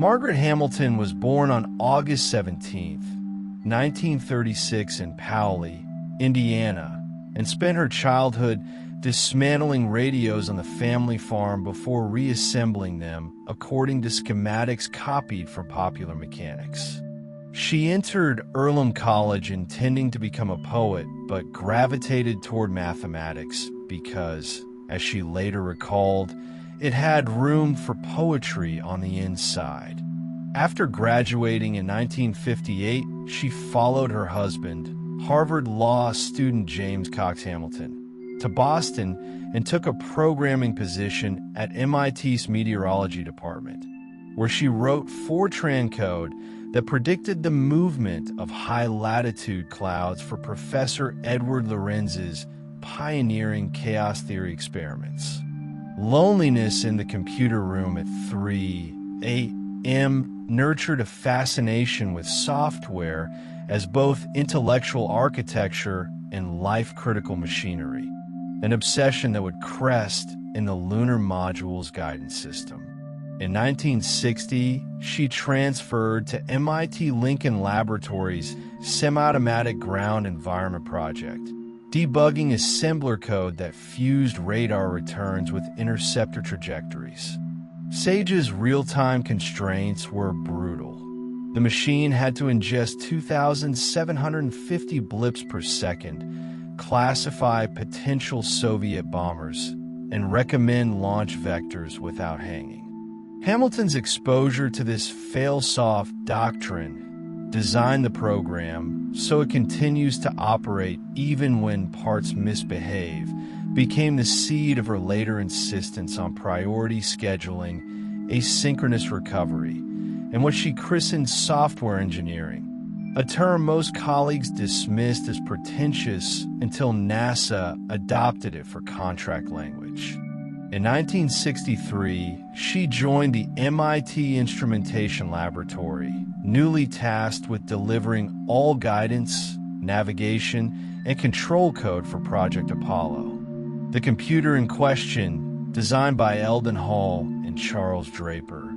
Margaret Hamilton was born on August 17, 1936 in Powley, Indiana, and spent her childhood dismantling radios on the family farm before reassembling them according to schematics copied from Popular Mechanics. She entered Earlham College intending to become a poet, but gravitated toward mathematics because, as she later recalled, it had room for poetry on the inside. After graduating in 1958, she followed her husband, Harvard Law student James Cox Hamilton, to Boston and took a programming position at MIT's meteorology department, where she wrote Fortran code that predicted the movement of high-latitude clouds for Professor Edward Lorenz's pioneering chaos theory experiments. Loneliness in the computer room at 3 a.m. nurtured a fascination with software as both intellectual architecture and life-critical machinery, an obsession that would crest in the lunar module's guidance system. In 1960, she transferred to MIT Lincoln Laboratories' semi-automatic ground environment project, debugging assembler code that fused radar returns with interceptor trajectories. SAGE's real-time constraints were brutal. The machine had to ingest 2,750 blips per second, classify potential Soviet bombers, and recommend launch vectors without hanging. Hamilton's exposure to this fail-soft doctrine designed the program so it continues to operate even when parts misbehave, became the seed of her later insistence on priority scheduling, asynchronous recovery, and what she christened software engineering, a term most colleagues dismissed as pretentious until NASA adopted it for contract language. In 1963, she joined the MIT Instrumentation Laboratory, newly tasked with delivering all guidance, navigation, and control code for Project Apollo. The computer in question, designed by Eldon Hall and Charles Draper,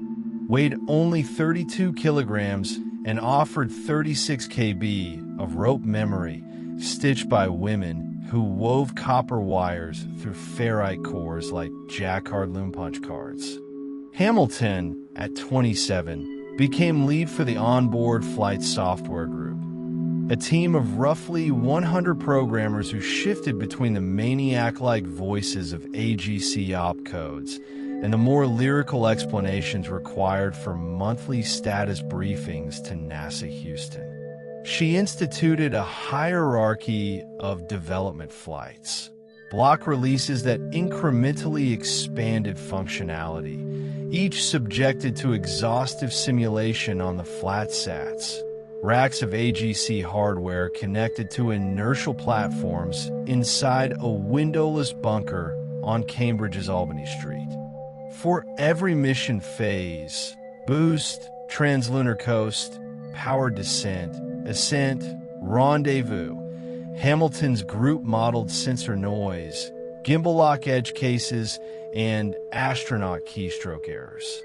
weighed only 32 kilograms and offered 36 KB of rope memory stitched by women who wove copper wires through ferrite cores like jacquard loom punch cards. Hamilton, at 27, became lead for the onboard flight software group, a team of roughly 100 programmers who shifted between the maniac-like voices of AGC opcodes and the more lyrical explanations required for monthly status briefings to NASA Houston. She instituted a hierarchy of development flights, block releases that incrementally expanded functionality, each subjected to exhaustive simulation on the flatsats, racks of AGC hardware connected to inertial platforms inside a windowless bunker on Cambridge's Albany Street. For every mission phase, boost, translunar coast, powered descent, ascent, rendezvous, Hamilton's group-modeled sensor noise, gimbal lock edge cases, and astronaut keystroke errors.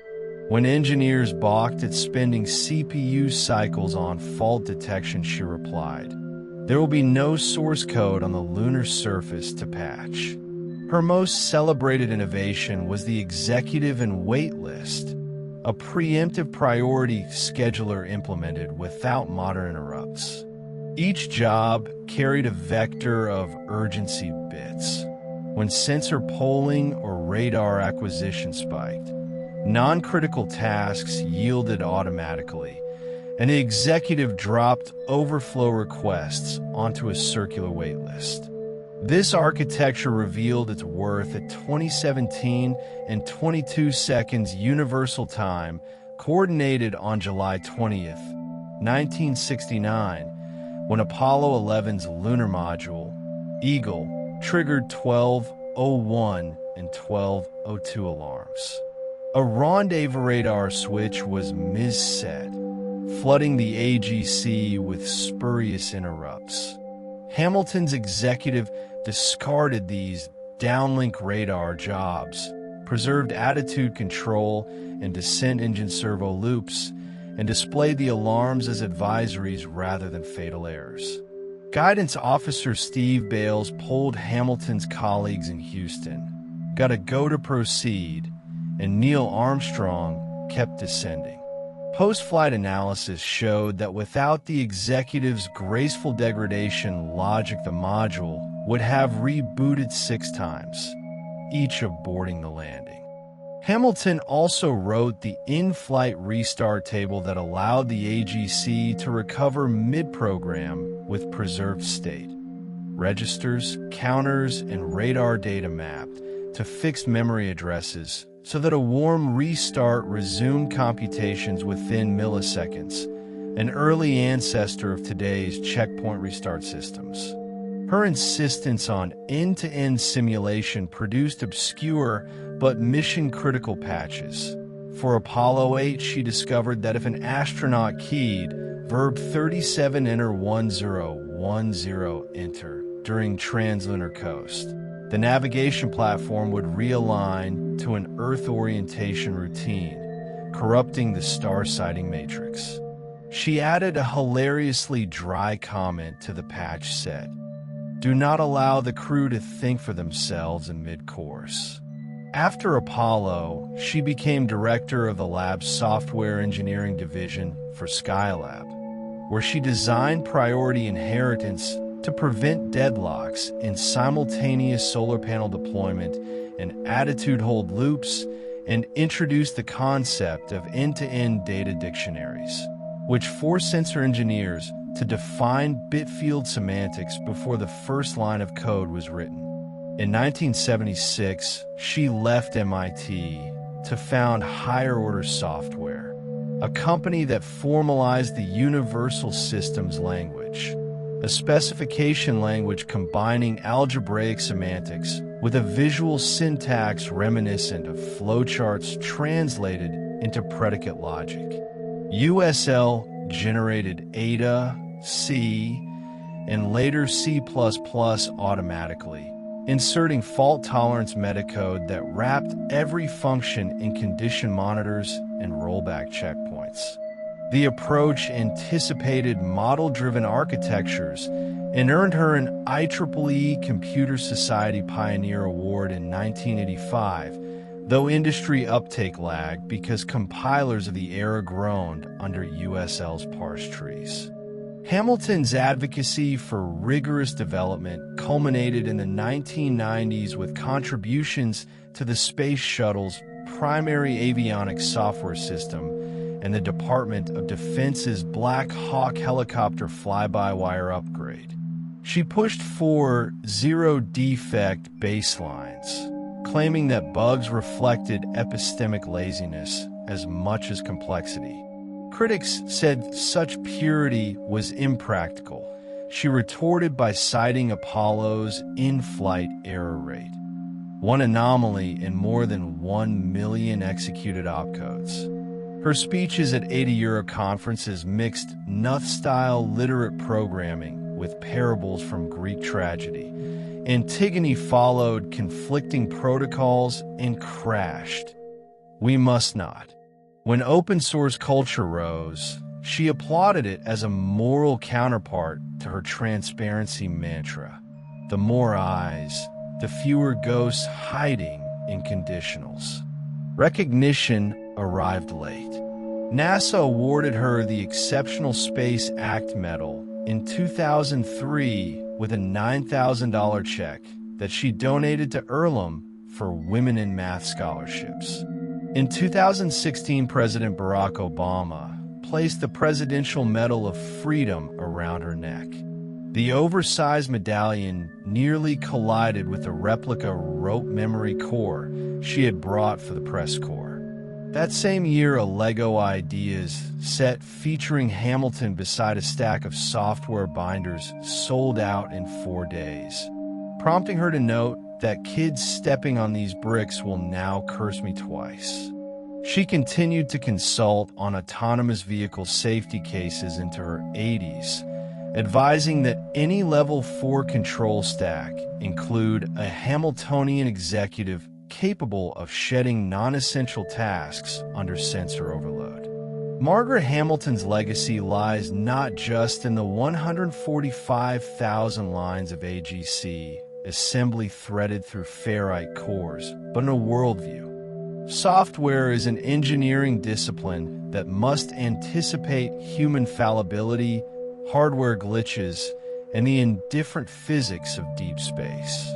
When engineers balked at spending CPU cycles on fault detection, she replied, "There will be no source code on the lunar surface to patch." Her most celebrated innovation was the Executive and Waitlist, a preemptive priority scheduler implemented without modern interrupts. Each job carried a vector of urgency bits. When sensor polling or radar acquisition spiked, non-critical tasks yielded automatically, and the executive dropped overflow requests onto a circular waitlist. This architecture revealed its worth at 2017 and 22 seconds Universal Time, coordinated on July 20th, 1969, when Apollo 11's lunar module, Eagle, triggered 12:01 and 12:02 alarms. A rendezvous radar switch was misset, flooding the AGC with spurious interrupts. Hamilton's executive discarded these downlink radar jobs, preserved attitude control and descent engine servo loops, and displayed the alarms as advisories rather than fatal errors. Guidance Officer Steve Bales polled Hamilton's colleagues in Houston, got a go to proceed, and Neil Armstrong kept descending. Post-flight analysis showed that without the executive's graceful degradation logic, the module would have rebooted 6 times, each aborting the landing. Hamilton also wrote the in-flight restart table that allowed the AGC to recover mid-program with preserved state. Registers, counters, and radar data mapped to fixed memory addresses so that a warm restart resumed computations within milliseconds, an early ancestor of today's checkpoint restart systems. Her insistence on end-to-end simulation produced obscure but mission-critical patches. For Apollo 8, she discovered that if an astronaut keyed verb 37 enter 1010 enter during translunar coast, the navigation platform would realign to an Earth orientation routine, corrupting the star sighting matrix. She added a hilariously dry comment to the patch set: "Do not allow the crew to think for themselves in mid-course." After Apollo, she became director of the lab's software engineering division for Skylab, where she designed priority inheritance to prevent deadlocks in simultaneous solar panel deployment and attitude hold loops, and introduced the concept of end-to-end data dictionaries, which forced sensor engineers to define bit field semantics before the first line of code was written. In 1976, she left MIT to found Higher Order Software, a company that formalized the Universal Systems Language, a specification language combining algebraic semantics with a visual syntax reminiscent of flowcharts translated into predicate logic. USL generated Ada, C, and later C++ automatically, inserting fault-tolerance metacode that wrapped every function in condition monitors and rollback checkpoints. The approach anticipated model-driven architectures and earned her an IEEE Computer Society Pioneer Award in 1985, though industry uptake lagged because compilers of the era groaned under USL's parse trees. Hamilton's advocacy for rigorous development culminated in the 1990s with contributions to the Space Shuttle's primary avionics software system and the Department of Defense's Black Hawk helicopter fly-by-wire upgrade. She pushed for zero-defect baselines, claiming that bugs reflected epistemic laziness as much as complexity. Critics said such purity was impractical. She retorted by citing Apollo's in-flight error rate, one anomaly in more than 1 million executed opcodes. Her speeches at Ada Euro conferences mixed Knuth-style literate programming with parables from Greek tragedy. Antigone followed conflicting protocols and crashed. We must not. When open-source culture rose, she applauded it as a moral counterpart to her transparency mantra. The more eyes, the fewer ghosts hiding in conditionals. Recognition arrived late. NASA awarded her the Exceptional Space Act Medal in 2003 with a $9,000 check that she donated to Earlham for Women in Math scholarships. In 2016, President Barack Obama placed the Presidential Medal of Freedom around her neck. The oversized medallion nearly collided with a replica rope memory core she had brought for the press corps. That same year, a LEGO Ideas set featuring Hamilton beside a stack of software binders sold out in 4 days, prompting her to note that kids stepping on these bricks will now curse me twice. She continued to consult on autonomous vehicle safety cases into her 80s, advising that any Level 4 control stack include a Hamiltonian executive capable of shedding non-essential tasks under sensor overload. Margaret Hamilton's legacy lies not just in the 145,000 lines of AGC assembly threaded through ferrite cores, but in a worldview. Software is an engineering discipline that must anticipate human fallibility, hardware glitches, and the indifferent physics of deep space.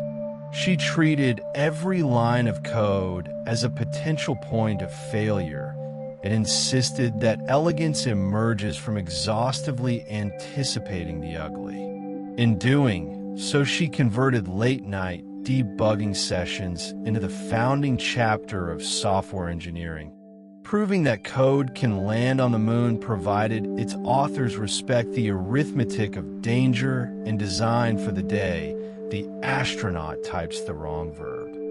She treated every line of code as a potential point of failure and insisted that elegance emerges from exhaustively anticipating the ugly. In doing so, she converted late-night debugging sessions into the founding chapter of software engineering, proving that code can land on the moon provided its authors respect the arithmetic of danger and design for the day the astronaut types the wrong verb.